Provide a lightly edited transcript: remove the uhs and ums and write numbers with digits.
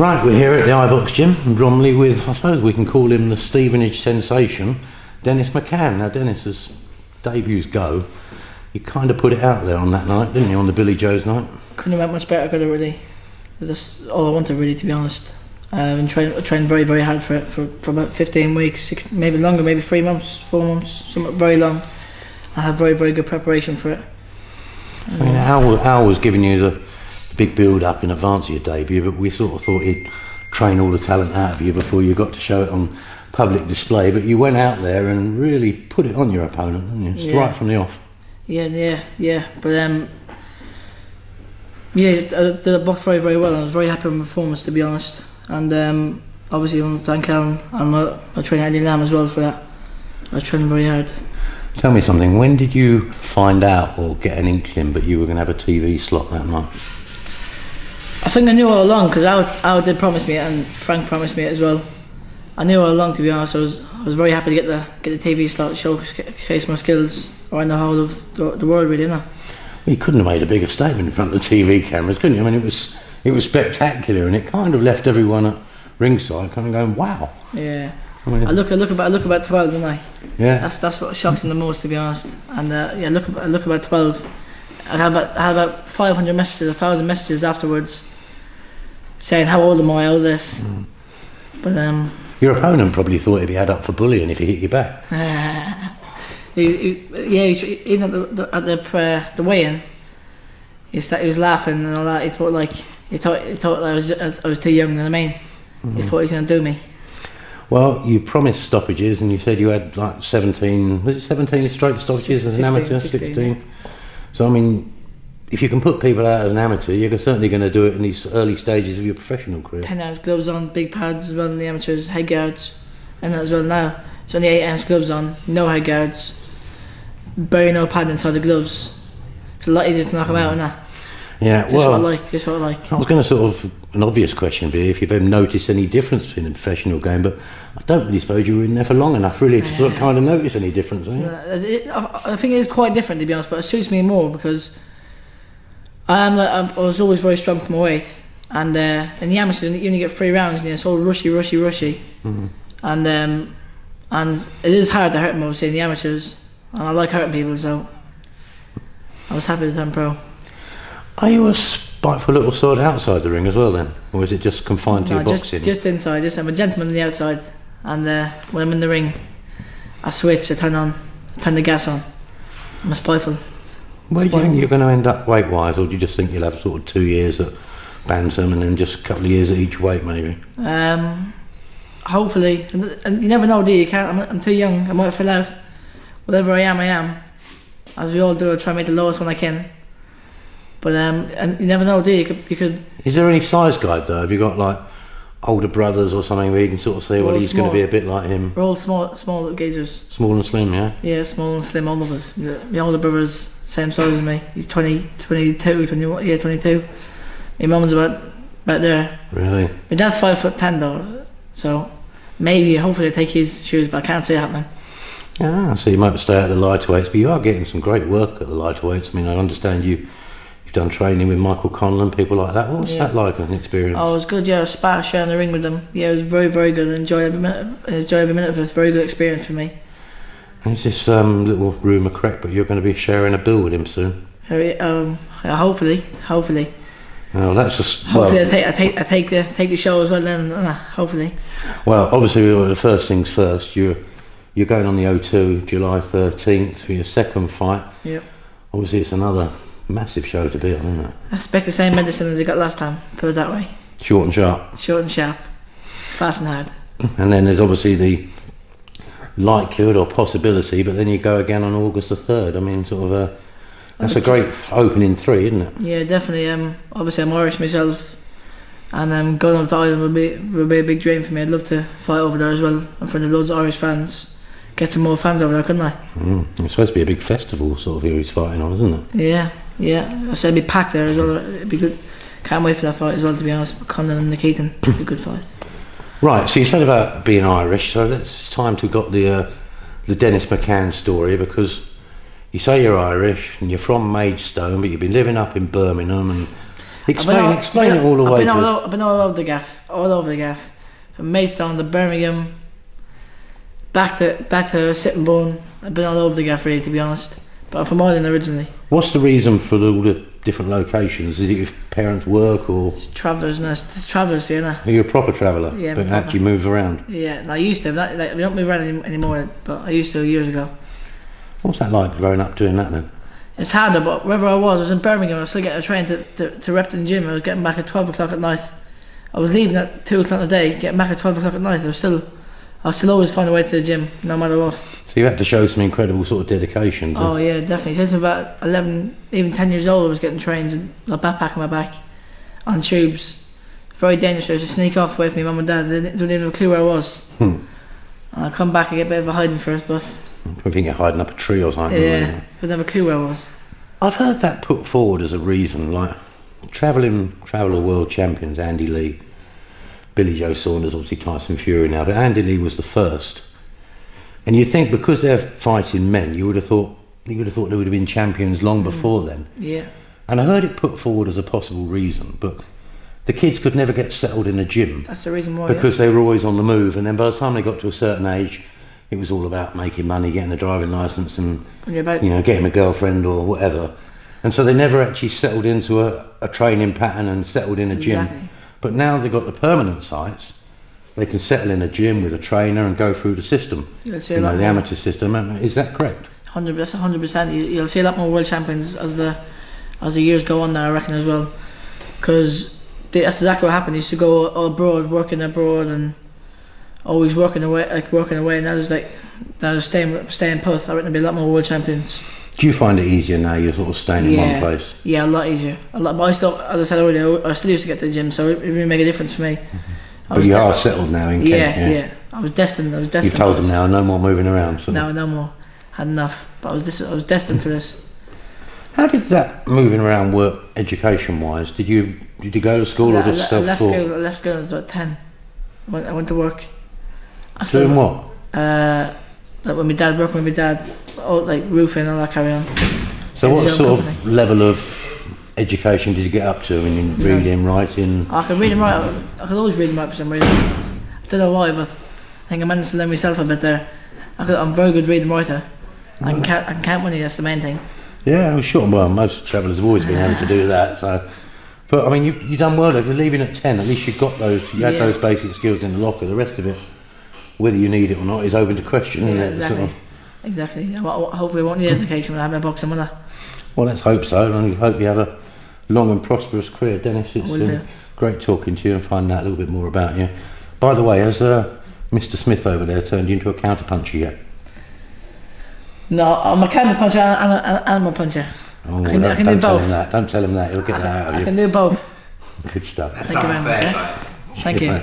Right, we're here at the iBox gym in Bromley with, I suppose we can call him the Stevenage sensation, Dennis McCann. Now Dennis, as debuts go, you kind of put it out there on that night, didn't you, on the Billy Joe's night? Couldn't have went much better, could it really? That's all I wanted really, to be honest. I've been trained very, very hard for it for about 15 weeks, maybe longer, maybe 3 months, 4 months, something very long. I have very, very good preparation for it. I mean, Al was giving you the big build up in advance of your debut, but we sort of thought he'd train all the talent out of you before you got to show it on public display. But you went out there and really put it on your opponent, didn't you? Just right from the off. Yeah. But I did the box very, very well. I was very happy with my performance, to be honest. And obviously I want to thank Alan and my trainer Eddie Lamb as well for that. I was training very hard. Tell me something, when did you find out or get an inkling that you were going to have a TV slot that night? I think I knew all along, because Al did promise me it and Frank promised me it as well. I knew all along, to be honest. I was very happy to get the TV slot, showcase my skills around the whole of the world, really, didn't I? Well, you couldn't have made a bigger statement in front of the TV cameras, couldn't you? I mean, it was spectacular, and it kind of left everyone at ringside kind of going, wow. Yeah. I look about 12, didn't I? Yeah. That's what shocks them the most, to be honest. And I look about 12. I had about 500 messages, 1,000 messages afterwards, saying how old am I, all this. But your opponent probably thought he'd be had up for bullying if he hit you back. Even at the weigh-in, he was laughing and all that. He thought I was too young. You know what I mean? He thought he was going to do me. Well, you promised stoppages, and you said you had like 17. Was it 17 straight stoppages as an amateur? 16. So I mean, if you can put people out as an amateur, you're certainly going to do it in these early stages of your professional career. 10 ounce gloves on, big pads as well in the amateurs, head guards, and that as well now. So only 8 ounce gloves on, no head guards, very no pad inside the gloves. It's a lot easier to knock them out, isn't it? Yeah, just what I like. I was going to sort of, an obvious question be if you've ever noticed any difference between the professional game, but I don't really suppose you were in there for long enough really to sort of kind of notice any difference, I think it is quite different, to be honest, but it suits me more because I was always very strong for my weight, and in the amateurs you only get 3 rounds and it's all rushy. And it is hard to hurt them, obviously, in the amateurs, and I like hurting people, so I was happy to turn pro. Are you a spiteful little sword outside the ring as well then? Or is it just confined to your boxing? Just inside. I'm a gentleman on the outside, and when I'm in the ring I switch, I turn the gas on. I'm a spiteful. Where do you think you're going to end up weight wise, or do you just think you'll have sort of 2 years at bantam and then just a couple of years at each weight maybe? Hopefully, and you never know, do you? I'm too young, I might fill out. Whatever I am, as we all do. I try and make the lowest one I can. But and you never know, do you? You could. Is there any size guide though? Have you got like older brothers or something where you can sort of say, well, he's going to be a bit like him? We're all small little geezers. Small and slim, yeah? Yeah, small and slim, all of us. My older brother's same size as me. He's 22, 21, yeah, 22. My mum's about there. Really? My dad's 5'10" though, so maybe, hopefully I take his shoes, but I can't see it happening. Yeah, so you might stay at the lighter weights, but you are getting some great work at the lighter weights. I mean, I understand you've done training with Michael Conlon, people like that. What's that like as an experience? Oh, it was good, yeah. I was sharing the ring with them. Yeah, it was very, very good. I enjoy every minute of it. It's a very good experience for me. And it's this little rumour correct, but you're going to be sharing a bill with him soon? Hopefully. Well, that's just... Hopefully I take the show as well then, hopefully. Well, obviously the first things first, you're going on the O2 July 13th for your second fight. Yep. Obviously it's another massive show to be on, isn't it? I expect the same medicine as I got last time, put it that way. Short and sharp. Fast and hard. And then there's obviously the likelihood or possibility, but then you go again on August the 3rd. I mean, sort of that's a great opening 3, isn't it? Yeah, definitely. Obviously I'm Irish myself, and going over to Ireland would be a big dream for me. I'd love to fight over there as well, in front of loads of Irish fans. Get some more fans over there, couldn't I? It's supposed to be a big festival sort of here he's fighting on, isn't it? Yeah. I said it'd be packed there as well. It'd be good. Can't wait for that fight as well, to be honest. Conlon and Keaton, it'd be a good fight. Right, so you said about being Irish, so it's time to got the Dennis McCann story, because you say you're Irish and you're from Maidstone, but you've been living up in Birmingham and Explain it all the way to us. I've been all over the gaff, from Maidstone to Birmingham, back to Sittingbourne. I've been all over the gaff, really, to be honest. But I'm from Ireland originally. What's the reason for all the different locations? Is it your parents' work or? It's travellers, and it's travellers here, innit? Are you a proper traveller? Yeah, but actually move around. Yeah, and I used to. We don't move around anymore, but I used to years ago. What's that like growing up doing that then? It's harder, but wherever I was in Birmingham. I was still getting a train to Repton Gym. I was getting back at 12 o'clock at night. I was leaving at 2 o'clock a day, getting back at 12 o'clock at night. I still always find a way to the gym, no matter what. So you had to show some incredible sort of dedication. Oh yeah, definitely. Since about 11, even 10 years old, I was getting trained and a backpack on my back, on tubes. Very dangerous. I used to sneak off away from my mum and dad. They didn't even have a clue where I was. And I come back and get a bit of a hiding first, but I think you're hiding up a tree or something. Yeah, I didn't have a clue where I was. I've heard that put forward as a reason, like traveller world champions Andy Lee, Billy Joe Saunders, obviously Tyson Fury now, but Andy Lee was the first. And you think because they're fighting men, you would have thought they would have been champions long before then. Yeah. And I heard it put forward as a possible reason, but the kids could never get settled in a gym. That's the reason why. Because they were always on the move, and then by the time they got to a certain age, it was all about making money, getting a driving licence, and getting a girlfriend or whatever. And so they never actually settled into a training pattern and settled in a gym. But now they've got the permanent sites. They can settle in a gym with a trainer and go through the system. The amateur system. Is that correct? 100%. You'll see a lot more world champions as the years go on now, I reckon, as well. Because that's exactly what happened. They used to go abroad, working abroad, and always working away. Now there's staying put. I reckon there'll be a lot more world champions. Do you find it easier now? You're sort of staying in one place. Yeah, a lot easier. But I still, as I said earlier, I still used to get to the gym, so it really make a difference for me. But you are settled now in Kent. Yeah. I was destined. You've told them now, no more moving around. So. No more. Had enough. But I was destined for this. How did that moving around work, education-wise? Did you go to school or just self-taught? I left school when I was about 10. I went to work. Doing what? Like when my dad working with my dad, like roofing and all that carry on. So what sort of level of education did you get up to? I mean, reading, writing? I could read and write. I could always read and write for some reason. I don't know why, but I think I managed to learn myself a bit there. I'm a very good reading writer. I can count money. That's the main thing. Yeah, I'm sure. Well, most travellers have always been able to do that. So, but I mean, you done well. You're leaving at 10. At least you got those. You had those basic skills in the locker. The rest of it, whether you need it or not, is open to question. Yeah, isn't it? Exactly. Hopefully, I won't need education when I have my box of money. Well, let's hope so. And I hope you have a long and prosperous career, Dennis. It's great talking to you and finding out a little bit more about you. By the way, has Mr. Smith over there turned you into a counterpuncher yet? No, I'm a counterpuncher and I'm a puncher. Oh, I can do both. Don't tell him that. He'll get that out of you. I can do both. Good stuff. Thank you very much. Thank you.